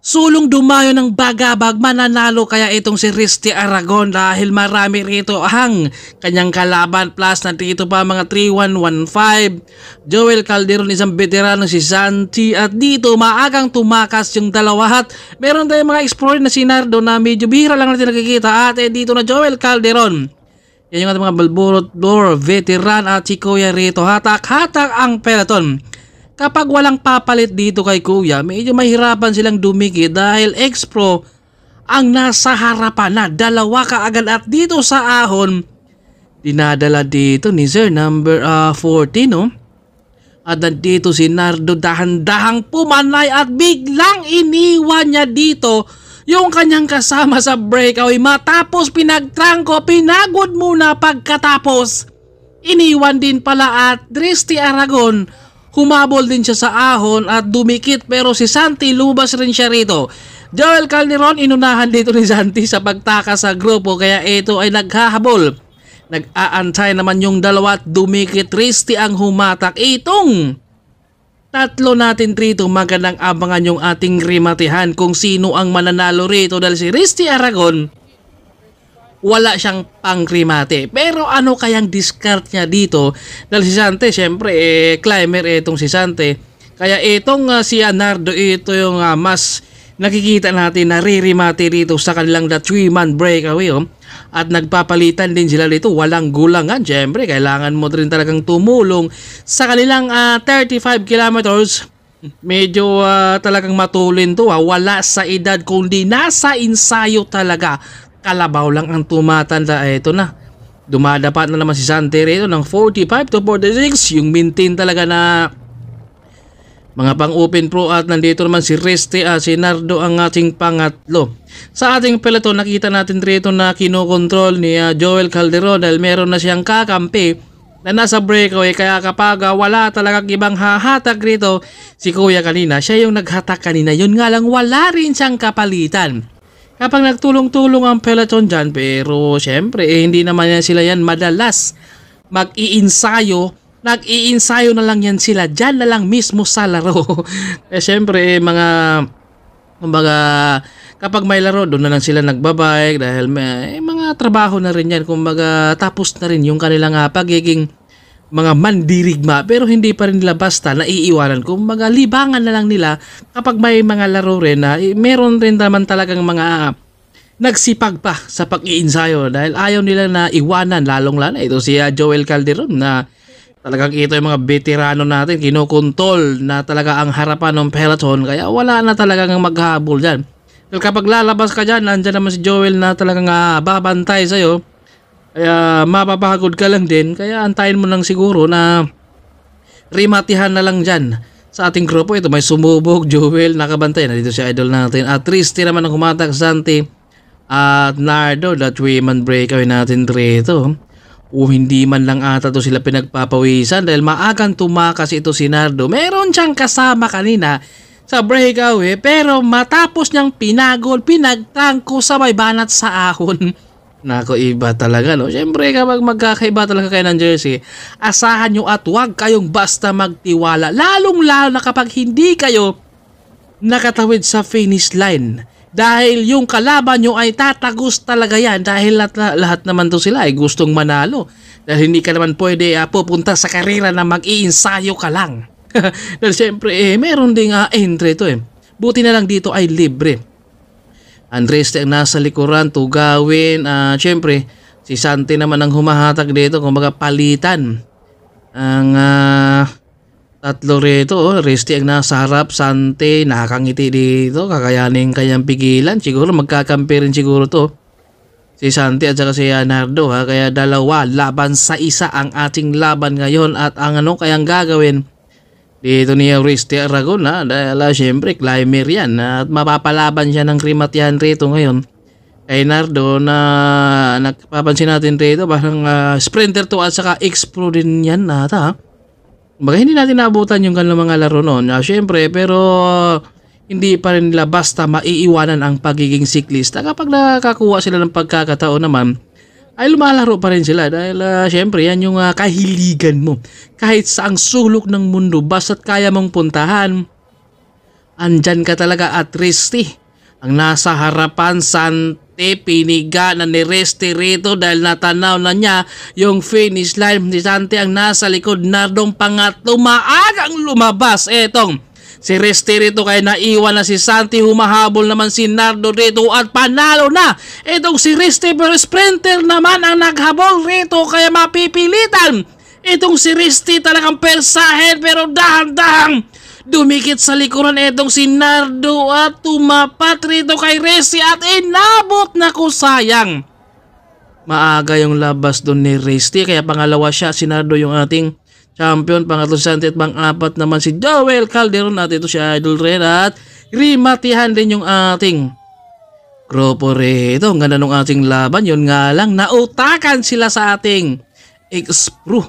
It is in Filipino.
Sulong dumayo ng bagabag, mananalo kaya itong si Risty Aragon dahil marami rito ang kanyang kalaban, plus nandito pa mga 3115. Joel Calderon, isang veterano si Santi, at dito maagang tumakas yung dalawa, at meron tayong mga explorer na si Nardo na medyo bihira lang natin nakikita, at dito na Joel Calderon. Yan yung ating mga Balborot Door veteran at si Kuya rito, hatak-hatak ang peloton. Kapag walang papalit dito kay Kuya, medyo mahirapan silang dumikit dahil ex-pro ang nasa harapan na dalawa kaagad, at dito sa ahon dinadala dito ni Sir number 14, no? At dito si Nardo dahan-dahang pumanay at biglang iniwan niya dito yung kanyang kasama sa breakaway, matapos pinagtrangko, pinagod muna pagkatapos iniwan din pala, at Risty Aragon humabol din siya sa ahon at dumikit, pero si Santi lumabas rin siya rito. Joel Calderon inunahan dito ni Santi sa pagtakas sa grupo, kaya ito ay naghahabol. Nag-aantay naman yung dalawa at dumikit. Risty ang humatak. Itong tatlo natin rito, magandang abangan yung ating rimatihan kung sino ang mananalo rito, dahil si Risty Aragon wala siyang pangrimate. Pero ano kayang discard niya dito? Dahil si Sante, syempre, climber itong si Sante. Kaya itong si Nardo, ito yung mas nakikita natin na ririmate dito sa kanilang 3-man breakaway. At nagpapalitan din sila dito. Walang gulangan. Syempre, kailangan mo rin talagang tumulong sa kanilang 35 kilometers. Medyo talagang matulin to. Wala sa edad, kundi nasa ensayo talaga. Kalabaw lang ang tumatanda. Ito na, dumadapat na naman si Santi rito ng 45 to 46, yung maintain talaga na mga pang open pro. At nandito naman si Risty, si Nardo ang ating pangatlo. Sa ating peloton, nakita natin rito na kinokontrol ni Joel Calderon dahil meron na siyang kakampi na nasa breakaway, kaya kapag wala talagang ibang hahatak rito, si Kuya kanina, siya yung naghatak kanina, yun nga lang wala rin siyang kapalitan. Kapag nagtulong-tulong ang peloton dyan, pero syempre hindi naman yan sila yan madalas mag-iinsayo. Nag-iinsayo na lang yan sila dyan na lang mismo sa laro. Syempre kumbaga kapag may laro, doon na lang sila nagbabike dahil may mga trabaho na rin yan. Kumbaga tapos na rin yung kanilang pagiging mga mandirigma, pero hindi pa rin nila basta naiiwanan. Kumbaga libangan na lang nila kapag may mga laro rin na meron rin naman talagang mga nagsipag pa sa pag-iinsayo, dahil ayaw nila na iwanan, lalong lalo ito si Joel Calderon na talagang ito yung mga veterano natin, kinokontrol na talaga ang harapan ng peloton, kaya wala na talagang maghabol dyan. Dahil kapag lalabas ka dyan, nandyan naman si Joel na talagang babantay sa'yo. Kaya mapapagod ka lang din, kaya antayin mo lang siguro na rimatihan na lang dyan. Sa ating grupo, ito may sumubog, Joel, nakabantay. Nandito si idol natin. At Risty naman ang kumatak, Santi. At Nardo, that 3-man breakaway natin rito. Hindi man lang ata to sila pinagpapawisan dahil maagang tumakas ito si Nardo. Meron siyang kasama kanina sa breakaway, pero matapos niyang pinagol, pinagtangko sa may banat sa ahon. Nako, iba talaga, no? Siyempre, kapag magkakaiba talaga kayo ng jersey, asahan nyo at huwag kayong basta magtiwala. Lalong-lalo na kapag hindi kayo nakatawid sa finish line. Dahil yung kalaban nyo ay tatagos talaga yan. Dahil lahat naman to sila ay gustong manalo. Dahil hindi ka naman pwede pupunta sa karera na mag-iinsayo ka lang. Dahil siyempre, meron ding entry to Buti na lang dito ay libre. Andres ang nasa likuran, tugawin. Siyempre, si Santi naman ang humahatak dito. Kumbaga palitan ang tatlo rito. Risty ang nasa harap, Santi nakakangiti dito, kakayanin kanyang pigilan. Siguro magkakampi rin siguro to si Santi at saka si Nardo, kaya dalawa laban sa isa ang ating laban ngayon. At ang kayang gagawin dito ni Risty Aragon, dahil syempre climber yan at mapapalaban siya ng rimatihan rito ngayon kay Nardo, na nagpapansin natin rito parang sprinter to at saka ex-pro din yan nata. Baga hindi natin naabutan yung kanilang mga laro noon, syempre, pero hindi pa rin nila basta maiiwanan ang pagiging siklista. Kapag nakakuha sila ng pagkakataon naman, ay lumalaro pa rin sila dahil syempre yan yung kahiligan mo. Kahit saang sulok ng mundo, basta't kaya mong puntahan, Andyan ka talaga at Risty. Ang nasa harapan Santi, piniga na ni Risty rito dahil natanaw na niya yung finish line. Si Santi ang nasa likod, Nardong pangatlo, maagang lumabas. Etong si Risty rito kaya naiwan na si Santi, humahabol naman si Nardo rito at panalo na. Itong si Risty pero sprinter naman ang naghabol rito kaya mapipilitan. Itong si Risty talagang persahin pero dahan-dahan dumikit sa likuran itong si Nardo at tumapat rito kay Risty at inabot na ko, sayang. Maaga yung labas doon ni Risty kaya pangalawa siya, si Nardo yung ating champion, pangatlo si Santi at pang-apat naman si Joel Calderon at ito si Idol Red at rimatihan din yung ating grupo rito. Ang ganda ng ating laban, yun nga lang nautakan sila sa ating X-Pro.